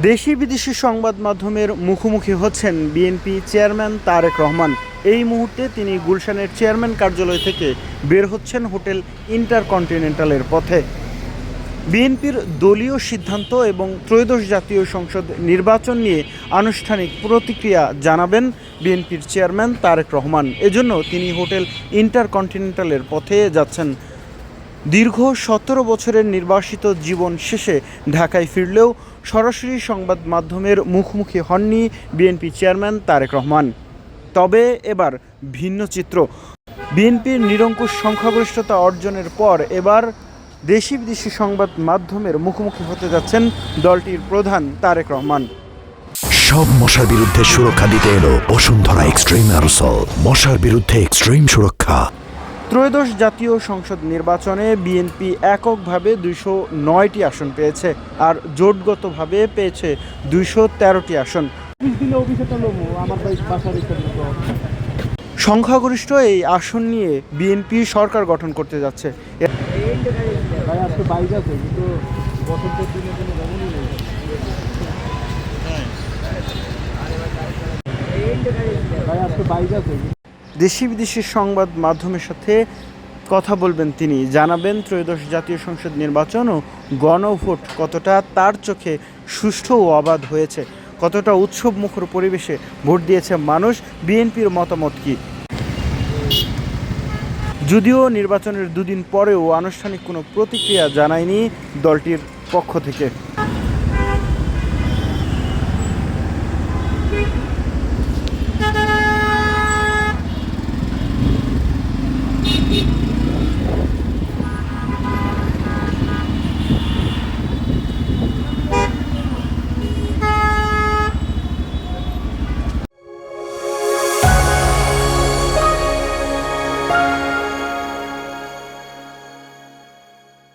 দেশি বিদেশি সংবাদ মাধ্যমের মুখোমুখি হচ্ছেন বিএনপি চেয়ারম্যান তারেক রহমান। এই মুহূর্তে তিনি গুলশানের চেয়ারম্যান কার্যালয় থেকে বের হচ্ছেন হোটেল ইন্টারকন্টিনেন্টালের পথে। বিএনপির দলীয় সিদ্ধান্ত এবং ত্রয়োদশ জাতীয় সংসদ নির্বাচন নিয়ে আনুষ্ঠানিক প্রতিক্রিয়া জানাবেন বিএনপির চেয়ারম্যান তারেক রহমান। এজন্য তিনি হোটেল ইন্টারকন্টিনেন্টালের পথে যাচ্ছেন। দীর্ঘ 17 বছরের নির্বাসিত জীবন শেষে ঢাকায় ফিরলেও সরাসরি সংবাদ মাধ্যমের মুখোমুখি হননি বিএনপি চেয়ারম্যান তারেক রহমান। তবে এবার ভিন্ন চিত্র। বিএনপির নিরঙ্কুশ সংখ্যাগরিষ্ঠতা অর্জনের পর এবার দেশি বিদেশি সংবাদ মাধ্যমের মুখোমুখি হতে যাচ্ছেন দলটির প্রধান তারেক রহমান। সব মশার বিরুদ্ধে সুরক্ষা দিতে এলো বসুন্ধরা এক্সট্রিম অ্যারোসল, মশার বিরুদ্ধে এক্সট্রিম সুরক্ষা। ত্রয়োদশ জাতীয় সংসদ নির্বাচনে বিএনপি এককভাবে 209টি আসন পেয়েছে, আর জোটগতভাবে পেয়েছে 213টি আসন। সংখ্যাগরিষ্ঠ এই আসন নিয়ে বিএনপি সরকার গঠন করতে যাচ্ছে। দেশি বিদেশি সংবাদ মাধ্যমের সাথে কথা বলবেন তিনি, জানাবেন ত্রয়োদশ জাতীয় সংসদ নির্বাচন ও গণভোট কতটা তার চোখে সুষ্ঠু ও অবাধ হয়েছে, কতটা উৎসব মুখর পরিবেশে ভোট দিয়েছে মানুষ, বিএনপির মতামত কী। যদিও নির্বাচনের দুদিন পরেও আনুষ্ঠানিক কোনো প্রতিক্রিয়া জানায়নি দলটির পক্ষ থেকে।